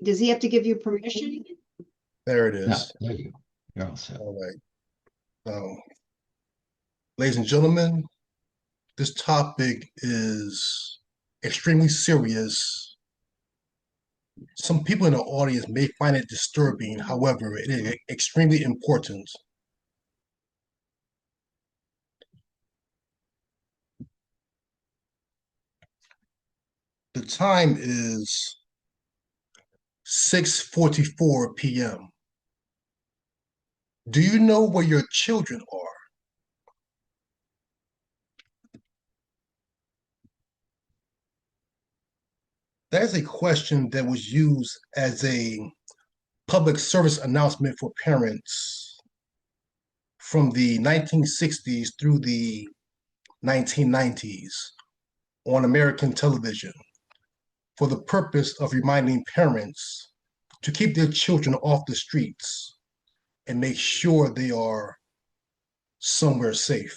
Does he have to give you permission? There it Yeah, is. there you go. You're all set. All right. Now, ladies and gentlemen, this topic is extremely serious. Some people in the audience may find it disturbing. However, it is extremely important. The time is 6:44 p.m. Do you know where your children are? That is a question that was used as a public service announcement for parents from the 1960s through the 1990s on American television for the purpose of reminding parents to keep their children off the streets and make sure they are somewhere safe.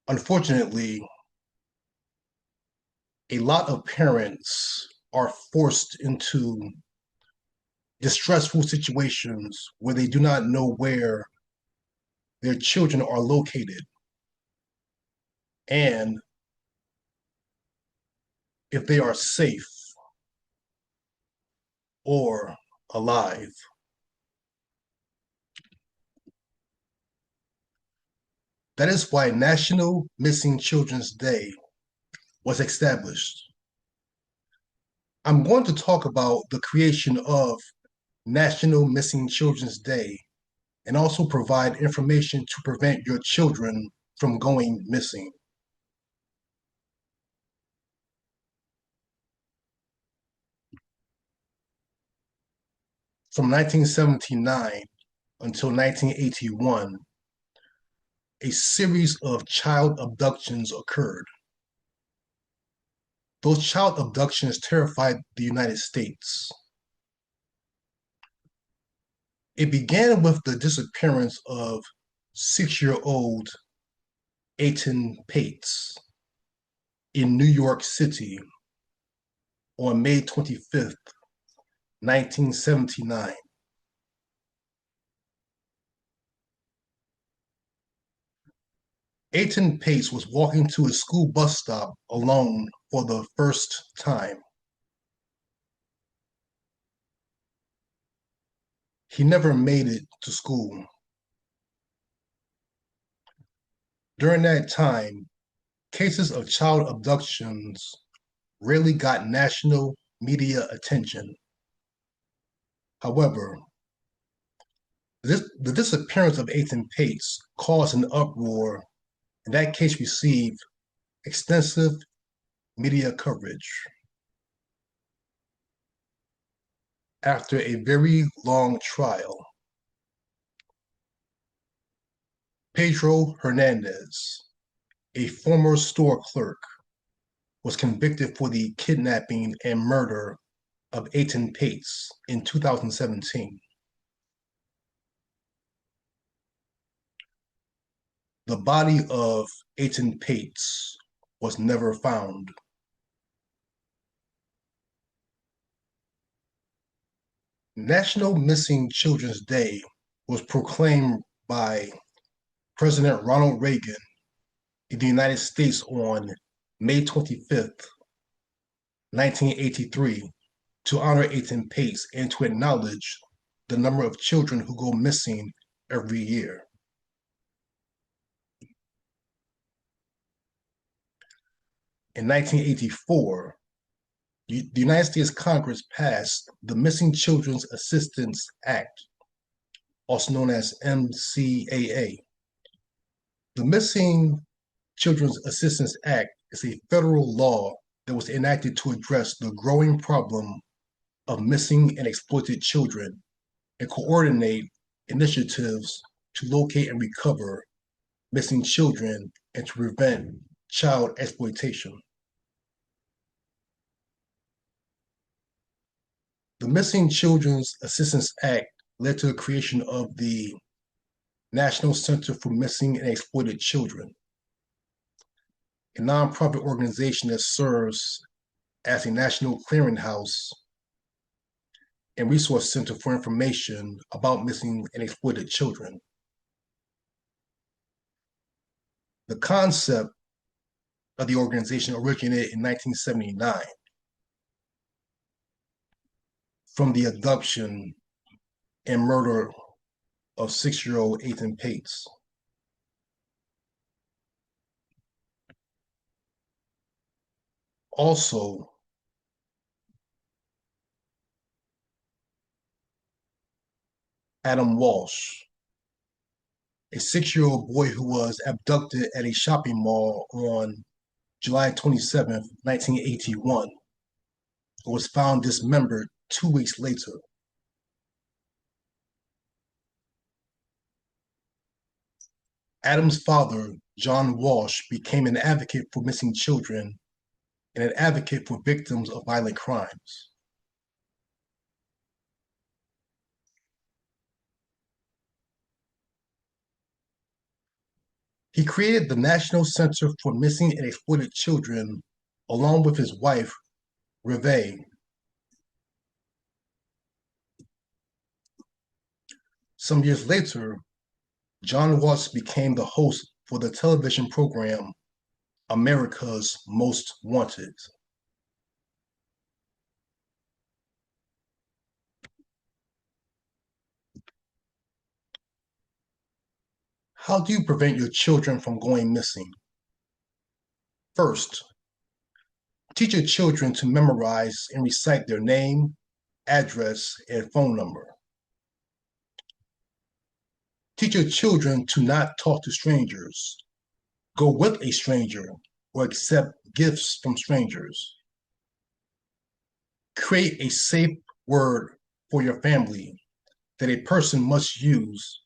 Unfortunately, a lot of parents are forced into distressful situations where they do not know where their children are located and if they are safe or alive. That is why National Missing Children's Day was established. I'm going to talk about the creation of National Missing Children's Day and also provide information to prevent your children from going missing. From 1979 until 1981, a series of child abductions occurred. Those child abductions terrified the United States. It began with the disappearance of 6-year-old Aiden Pates in New York City on May 25th, 1979. Aiden Pates was walking to a school bus stop alone for the first time. He never made it to school. During that time, cases of child abductions rarely got national media attention. However, the disappearance of Aiden Pates caused an uproar, and that case received extensive media coverage. After a very long trial, Pedro Hernandez, a former store clerk, was convicted for the kidnapping and murder of Aiden Pates in 2017. The body of Aiden Pates was never found. National Missing Children's Day was proclaimed by President Ronald Reagan in the United States on May 25th, 1983, to honor Aiden Pates and to acknowledge the number of children who go missing every year. In 1984, the United States Congress passed the Missing Children's Assistance Act, also known as MCAA. The Missing Children's Assistance Act is a federal law that was enacted to address the growing problem of missing and exploited children and coordinate initiatives to locate and recover missing children and to prevent child exploitation. The Missing Children's Assistance Act led to the creation of the National Center for Missing and Exploited Children, a nonprofit organization that serves as a national clearinghouse and resource center for information about missing and exploited children. The concept of the organization originated in 1979 from the abduction and murder of 6-year-old Ethan Pates. Also, Adam Walsh, a 6-year-old boy who was abducted at a shopping mall on July 27, 1981, was found dismembered 2 weeks later. Adam's father, John Walsh, became an advocate for missing children and an advocate for victims of violent crimes. He created the National Center for Missing and Exploited Children along with his wife, Reve. Some years later, John Walsh became the host for the television program America's Most Wanted. How do you prevent your children from going missing? First, teach your children to memorize and recite their name, address, and phone number. Teach your children to not talk to strangers, go with a stranger, or accept gifts from strangers. Create a safe word for your family that a person must use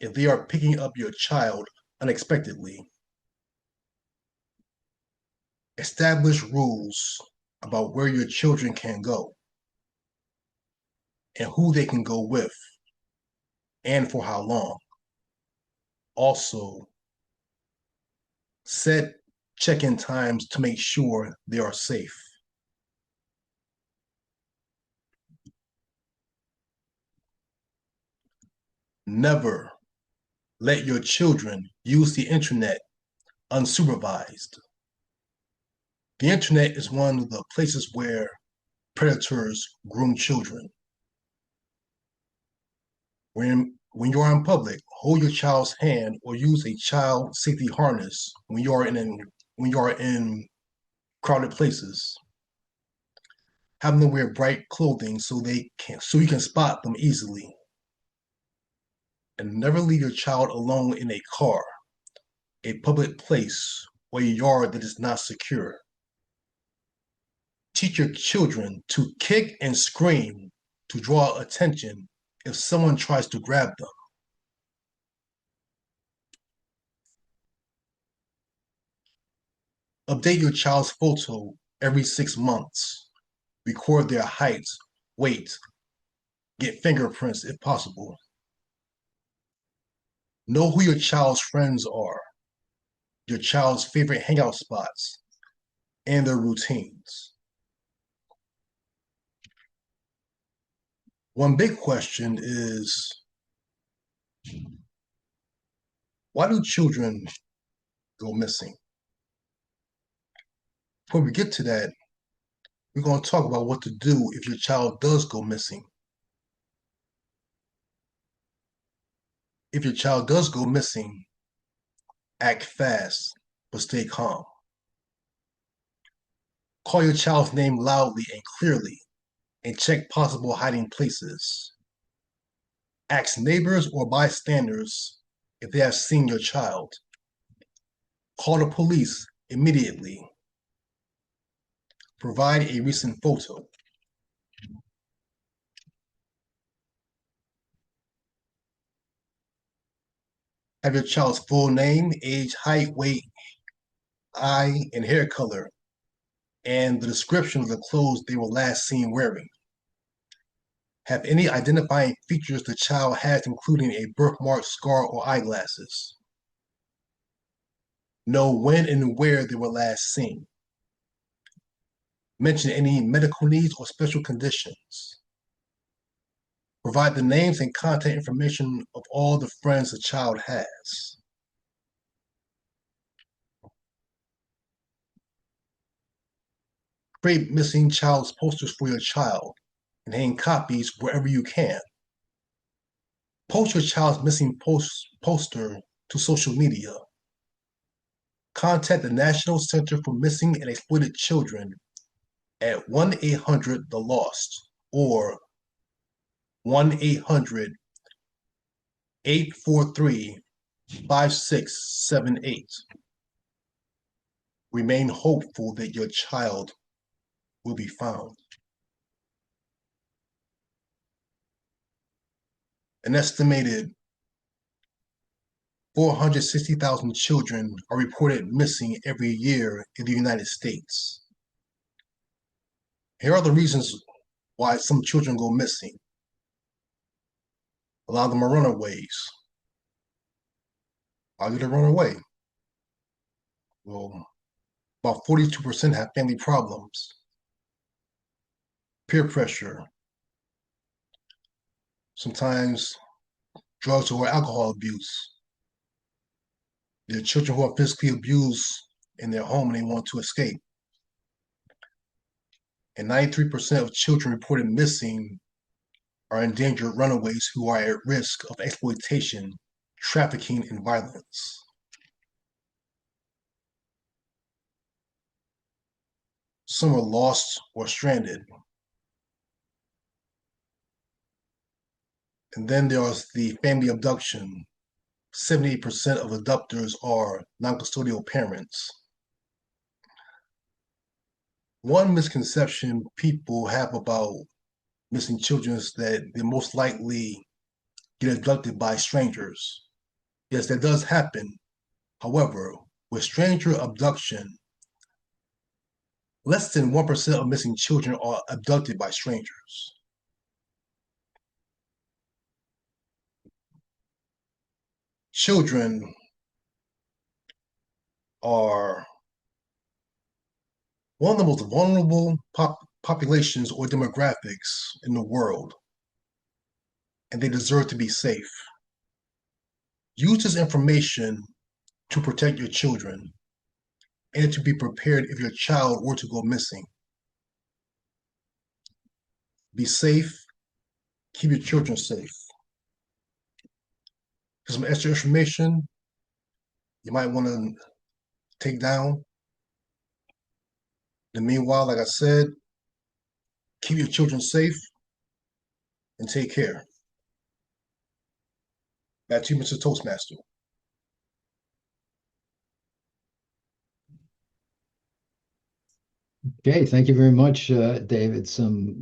if they are picking up your child unexpectedly. Establish rules about where your children can go and who they can go with and for how long. Also, set check-in times to make sure they are safe. Never let your children use the internet unsupervised. The internet is one of the places where predators groom children. When you're in public, hold your child's hand or use a child safety harness when you are in crowded places. Have them wear bright clothing so you can spot them easily. And never leave your child alone in a car, a public place, or a yard that is not secure. Teach your children to kick and scream to draw attention if someone tries to grab them. Update your child's photo every 6 months. Record their height, weight, get fingerprints if possible. Know who your child's friends are, your child's favorite hangout spots, and their routines. One big question is, why do children go missing? Before we get to that, we're going to talk about what to do if your child does go missing. If your child does go missing, act fast, but stay calm. Call your child's name loudly and clearly, and check possible hiding places. Ask neighbors or bystanders if they have seen your child. Call the police immediately. Provide a recent photo. Have your child's full name, age, height, weight, eye, and hair color, and the description of the clothes they were last seen wearing. Have any identifying features the child has, including a birthmark, scar, or eyeglasses. Know when and where they were last seen. Mention any medical needs or special conditions. Provide the names and contact information of all the friends the child has. Create missing child's posters for your child and hang copies wherever you can. Post your child's missing poster to social media. Contact the National Center for Missing and Exploited Children at 1-800-THE-LOST or 1-800-843-5678. Remain hopeful that your child will be found. An estimated 460,000 children are reported missing every year in the United States. Here are the reasons why some children go missing. A lot of them are runaways. Why do they run away? Well, about 42% have family problems, peer pressure, sometimes drugs or alcohol abuse. There are children who are physically abused in their home and they want to escape. And 93% of children reported missing are endangered runaways who are at risk of exploitation, trafficking, and violence. Some are lost or stranded. And then there's the family abduction. 78% of abductors are non-custodial parents. One misconception people have about missing children is that they most likely get abducted by strangers. Yes, that does happen. However, with stranger abduction, less than 1% of missing children are abducted by strangers. Children are one of the most vulnerable populations or demographics in the world, and they deserve to be safe. Use this information to protect your children and to be prepared if your child were to go missing. Be safe, keep your children safe. For some extra information you might want to take down. In the meanwhile, like I said, keep your children safe and take care. Back to you, Mr. Toastmaster. Okay, thank you very much, David. Some